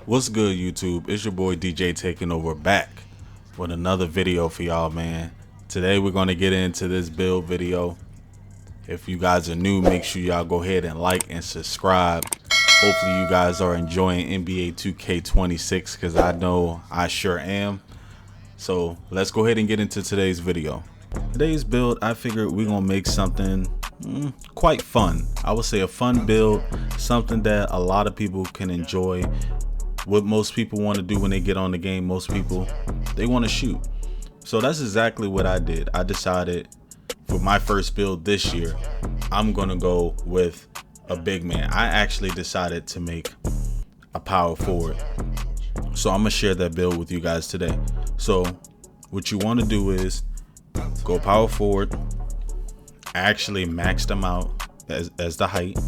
What's good, YouTube? It's your boy DJ Takeover back with another video for y'all, man. Today we're going to get into this build video. If you guys are new, make sure y'all go ahead and like and subscribe. Hopefully you guys are enjoying NBA 2K26 because I know I sure am. So let's go ahead and get into today's video. Today's build, I figured we're going to make something quite fun. I would say a fun build, something that a lot of people can enjoy. What most people want to do when they get on the game, most people, they want to shoot. So that's exactly what I did. I decided for my first build this year, I'm going to go with a big man. I actually decided to make a power forward. So I'm going to share that build with you guys today. So what you want to do is go power forward. I actually maxed them out as the height,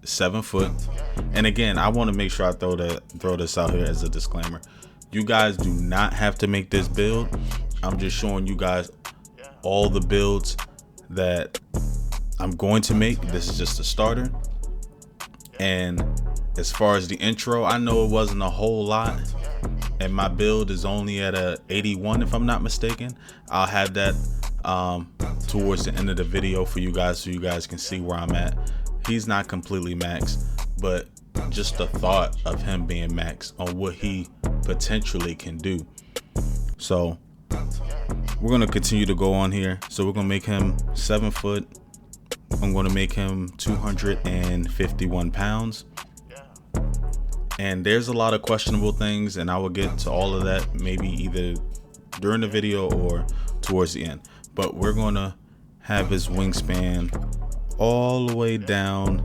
7 foot. And again, I want to make sure I throw this out here as a disclaimer. You guys do not have to make this build. I'm just showing you guys all the builds that I'm going to make. This is just a starter. And as far as the intro, I know it wasn't a whole lot, and my build is only at a 81 if I'm not mistaken. I'll have that towards the end of the video for you guys so you guys can see where I'm at. He's not completely maxed, but just the thought of him being maxed on what he potentially can do. So we're going to continue to go on here. So we're going to make him 7 foot. I'm going to make him 251 pounds. And there's a lot of questionable things, and I will get to all of that maybe either during the video or towards the end. But we're going to have his wingspan all the way down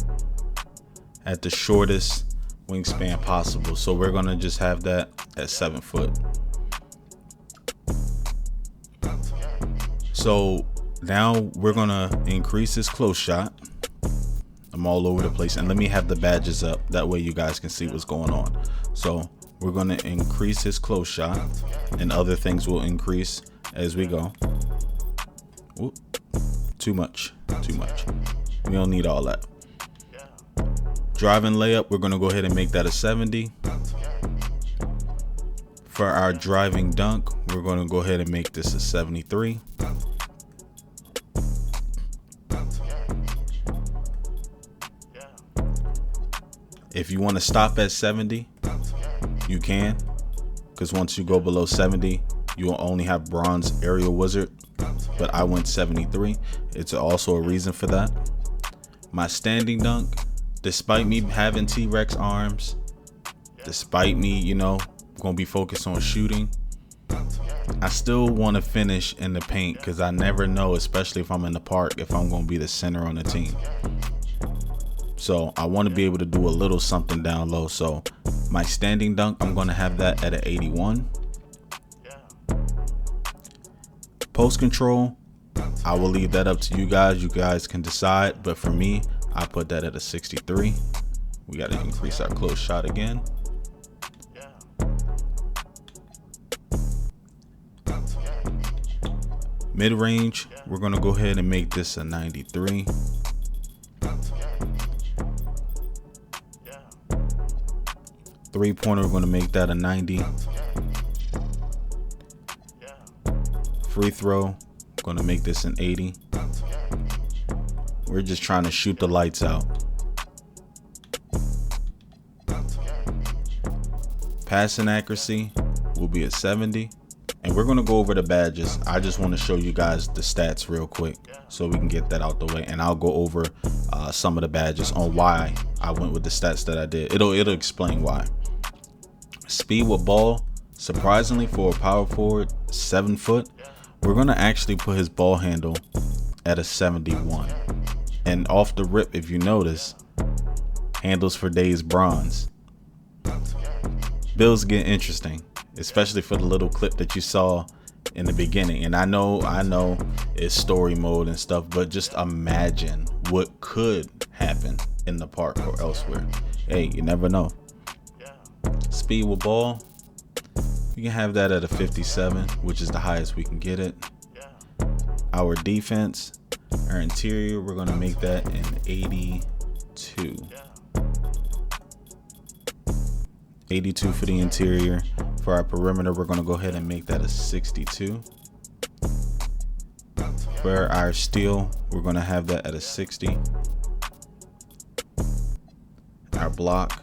at the shortest wingspan possible. So we're going to just have that at 7 foot. So now we're going to increase his close shot. I'm all over the place, and let me have the badges up, that way you guys can see what's going on. So we're going to increase his close shot, and other things will increase as we go. Ooh, too much. We don't need all that. Driving layup, we're going to go ahead and make that a 70. For our driving dunk, we're going to go ahead and make this a 73. If you want to stop at 70, you can, because once you go below 70, you will only have bronze aerial wizard. But I went 73. It's also a reason for that. My standing dunk, despite me having T-Rex arms, despite me, gonna be focused on shooting, I still want to finish in the paint, because I never know, especially if I'm in the park, if I'm gonna be the center on the team. So I want to be able to do a little something down low. So my standing dunk, I'm going to have that at an 81. Post control, I will leave that up to you guys. You guys can decide. But for me, I put that at a 63. We got to increase our close shot again. Mid range, we're going to go ahead and make this a 93. Three-pointer, we're going to make that a 90. Free throw, going to make this an 80. We're just trying to shoot the lights out. Passing accuracy will be a 70. And we're going to go over the badges. I just want to show you guys the stats real quick so we can get that out the way. And I'll go over some of the badges on why I went with the stats that I did. It'll explain why. Speed with ball, surprisingly for a power forward, 7 foot, we're going to actually put his ball handle at a 71. And off the rip, if you notice, handles for days bronze. Builds get interesting, especially for the little clip that you saw in the beginning. And I know it's story mode and stuff, but just imagine what could happen in the park or elsewhere. Hey, you never know. Speed with ball, we can have that at a 57, which is the highest we can get it. Our defense, our interior, we're going to make that an 82. 82 for the interior. For our perimeter, we're going to go ahead and make that a 62. For our steal, we're going to have that at a 60. Our block,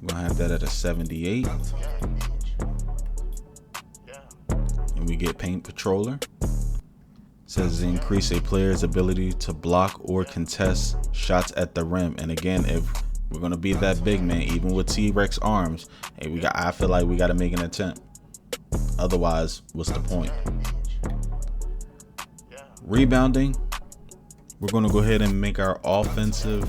we're going to have that at a 78. And we get paint patroller. It says increase a player's ability to block or contest shots at the rim. And again, if we're going to be that big man, even with T-Rex arms, hey, I feel like we got to make an attempt. Otherwise, what's the point? Rebounding, we're going to go ahead and make our offensive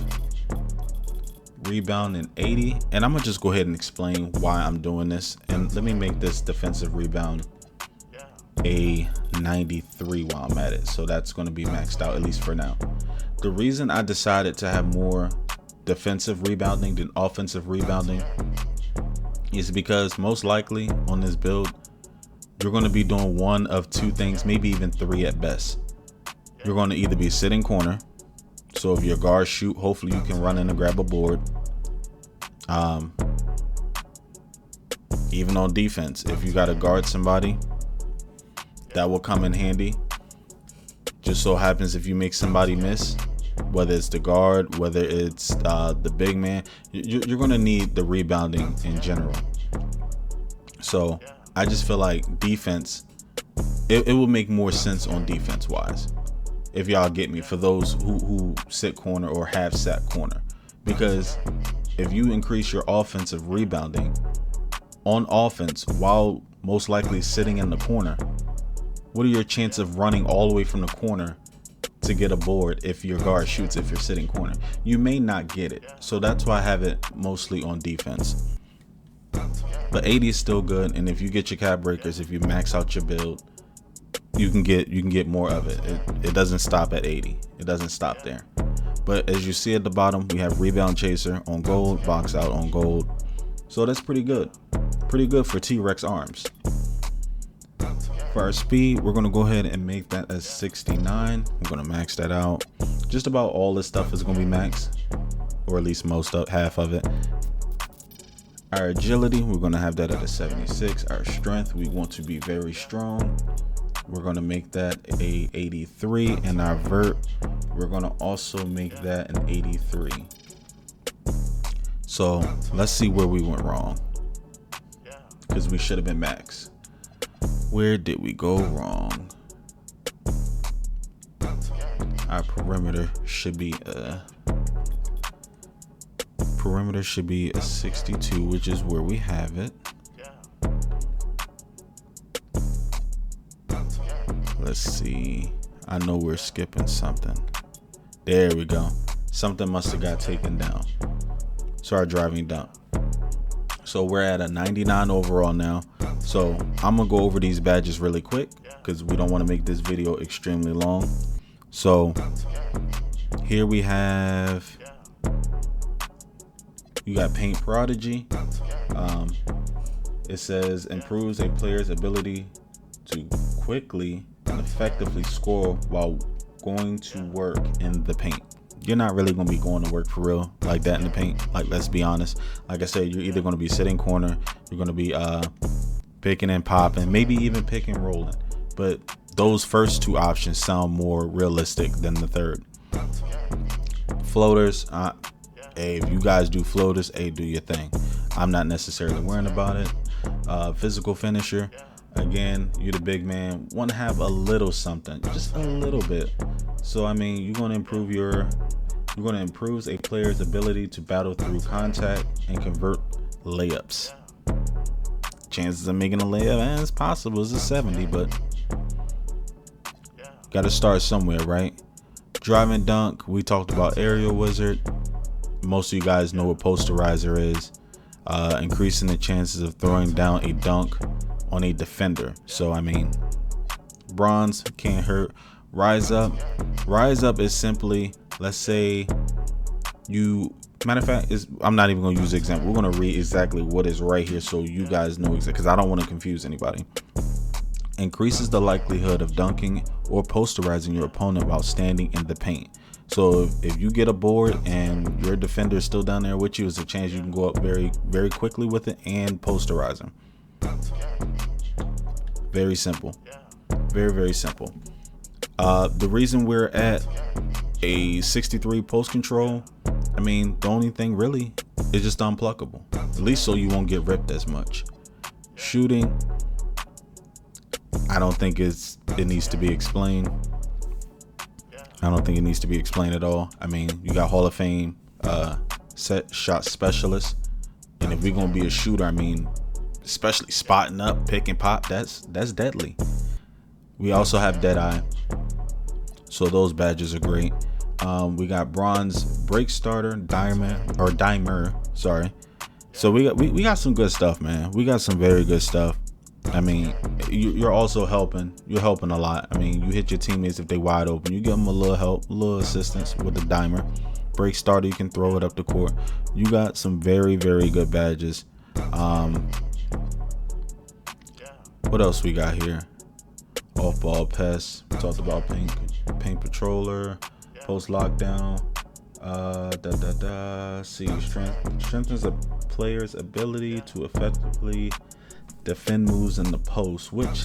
rebound an 80. And I'm going to just go ahead and explain why I'm doing this. And let me make this defensive rebound a 93 while I'm at it. So that's going to be maxed out, at least for now. The reason I decided to have more defensive rebounding than offensive rebounding is because most likely on this build, you're going to be doing one of two things, maybe even three at best. You're going to either be sitting corner. So if your guards shoot, hopefully you can run in and grab a board. Even on defense, if you got to guard somebody, that will come in handy. Just so happens if you make somebody miss, whether it's the guard, whether it's the big man, you're going to need the rebounding in general. So I just feel like defense, it will make more sense on defense wise, if y'all get me, for those who sit corner or have sat corner. Because if you increase your offensive rebounding on offense while most likely sitting in the corner, what are your chances of running all the way from the corner to get a board if your guard shoots if you're sitting corner? You may not get it. So that's why I have it mostly on defense. But 80 is still good, and if you get your cap breakers, if you max out your build, you can get more of it. It doesn't stop at 80. It doesn't stop there. But as you see at the bottom, we have rebound chaser on gold, box out on gold. So that's pretty good. Pretty good for T-Rex arms. For our speed, we're going to go ahead and make that as 69. We're going to max that out. Just about all this stuff is going to be maxed, or at least half of it. Our agility, we're going to have that at a 76. Our strength, we want to be very strong. We're going to make that a 83. And our vert, we're going to also make that an 83. So let's see where we went wrong, because we should have been max. Where did we go wrong? Our perimeter should be a 62, which is where we have it. Let's see. I know we're skipping something. There we go. Something must have got taken down. So our driving dunk. So we're at a 99 overall now. So I'm gonna go over these badges really quick because we don't want to make this video extremely long. So here we have, you got Paint Prodigy. It says improves a player's ability to quickly and effectively score while going to work in the paint. You're not really going to be going to work for real like that in the paint. Like, let's be honest. Like I said, you're either going to be sitting corner, you're going to be picking and popping, maybe even pick and rolling. But those first two options sound more realistic than the third. Floaters, hey, if you guys do floaters, hey, do your thing. I'm not necessarily worrying about it. Physical finisher, again, you're the big man, want to have a little something, just a little bit. So I mean, you're going to improve a player's ability to battle through contact and convert layups. Chances of making a layup, it's possible, it's a 70, but got to start somewhere, right? Driving dunk, we talked about aerial wizard. Most of you guys know what posterizer is. Increasing the chances of throwing down a dunk on a defender. So I mean, bronze can't hurt. Rise up is simply, let's say you, matter of fact, I'm not even going to use the example. We're going to read exactly what is right here so you guys know exactly, because I don't want to confuse anybody. Increases the likelihood of dunking or posterizing your opponent while standing in the paint. So if you get a board and your defender is still down there with you, there's a chance you can go up very, very quickly with it and posterize them. Very simple. Very, very simple. The reason we're at a 63 post control, I mean, the only thing really is just unpluckable. At least so you won't get ripped as much. Shooting, I don't think it needs to be explained. I don't think it needs to be explained at all. I mean, you got Hall of Fame set shot specialists, and if we're gonna be a shooter, I mean, especially spotting up, pick and pop, that's deadly. We also have Deadeye, so those badges are great. We got bronze break starter, dimer, sorry. So we got some good stuff, man. We got some very good stuff. I mean, you're also helping. You're helping a lot. I mean, you hit your teammates if they wide open. You give them a little help, a little assistance with the dimer. Break starter, you can throw it up the court. You got some very, very good badges. What else we got here? Off ball pest. We talked about paint patroller, post lockdown. See, strengthens a player's ability to effectively defend moves in the post, which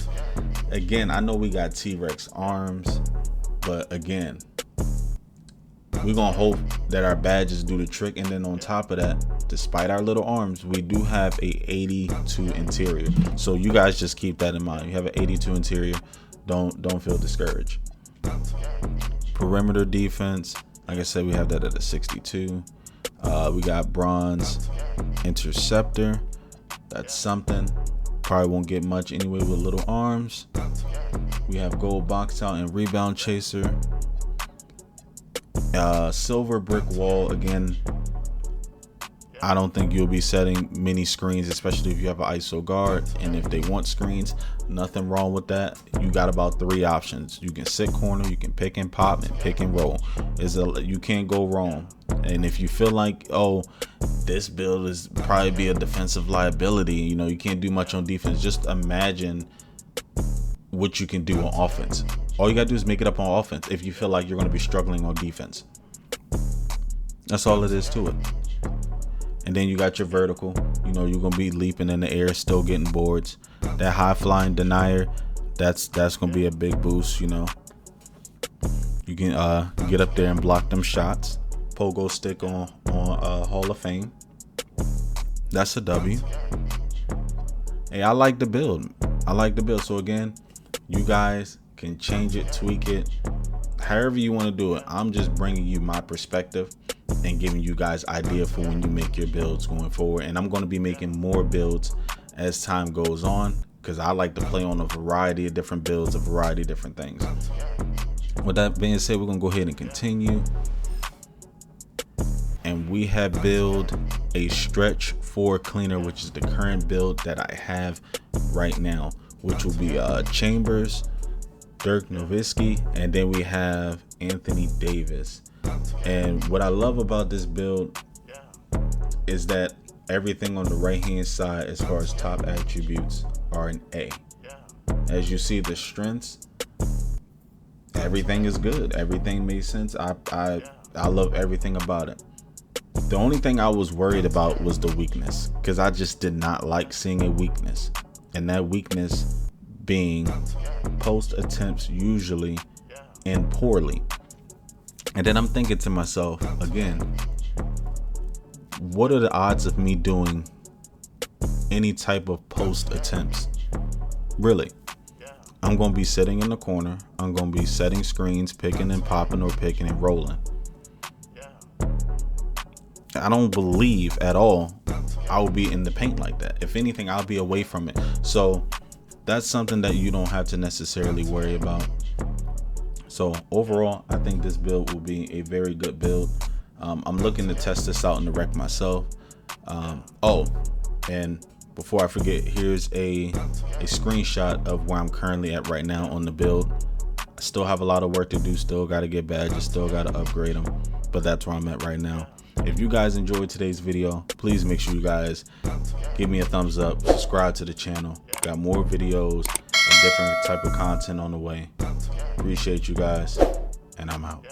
again, I know we got T-Rex arms, but again, we're gonna hope that our badges do the trick. And then on top of that, despite our little arms, we do have a 82 interior, so you guys just keep that in mind. You have an 82 interior, don't feel discouraged. Perimeter defense, like I said, we have that at a 62. We got bronze interceptor, that's something. Probably won't get much anyway with little arms. We have gold box out and rebound chaser. Silver brick wall, again, I don't think you'll be setting many screens, especially if you have an ISO guard. And if they want screens, nothing wrong with that. You got about 3 options. You can sit corner, you can pick and pop, and pick and roll. You can't go wrong. And if you feel like, oh, this build is probably be a defensive liability, you know, you can't do much on defense, just imagine what you can do on offense. All you gotta do is make it up on offense if you feel like you're gonna be struggling on defense. That's all it is to it. And then you got your vertical, you know, you're gonna be leaping in the air, still getting boards. That high flying denier, that's gonna be a big boost, you know. You can get up there and block them shots. Pogo stick on Hall of Fame, that's a W. Hey, I like the build. So again, you guys can change it, tweak it, however you want to do it. I'm just bringing you my perspective and giving you guys idea for when you make your builds going forward. And I'm going to be making more builds as time goes on, because I like to play on a variety of different builds, a variety of different things. With that being said, we're going to go ahead and continue. And we have built a stretch 4 cleaner, which is the current build that I have right now, which will be Chambers, Dirk Nowitzki, and then we have Anthony Davis. And what I love about this build is that everything on the right hand side as far as top attributes are an A. As you see, the strengths, everything is good, everything makes sense. I love everything about it. The only thing I was worried about was the weakness, because I just did not like seeing a weakness, and that weakness being post attempts usually and poorly. And then I'm thinking to myself, again, what are the odds of me doing any type of post attempts? Really, I'm going to be sitting in the corner, I'm going to be setting screens, picking and popping, or picking and rolling. I don't believe at all I will be in the paint like that. If anything, I'll be away from it. So that's something that you don't have to necessarily worry about. So overall, I think this build will be a very good build. I'm looking to test this out in the rec myself. And before I forget, here's a screenshot of where I'm currently at right now on the build. I still have a lot of work to do, still got to get badges, still got to upgrade them, but that's where I'm at right now. If you guys enjoyed today's video, please make sure you guys give me a thumbs up, subscribe to the channel. Got more videos and different type of content on the way. Appreciate you guys, and I'm out.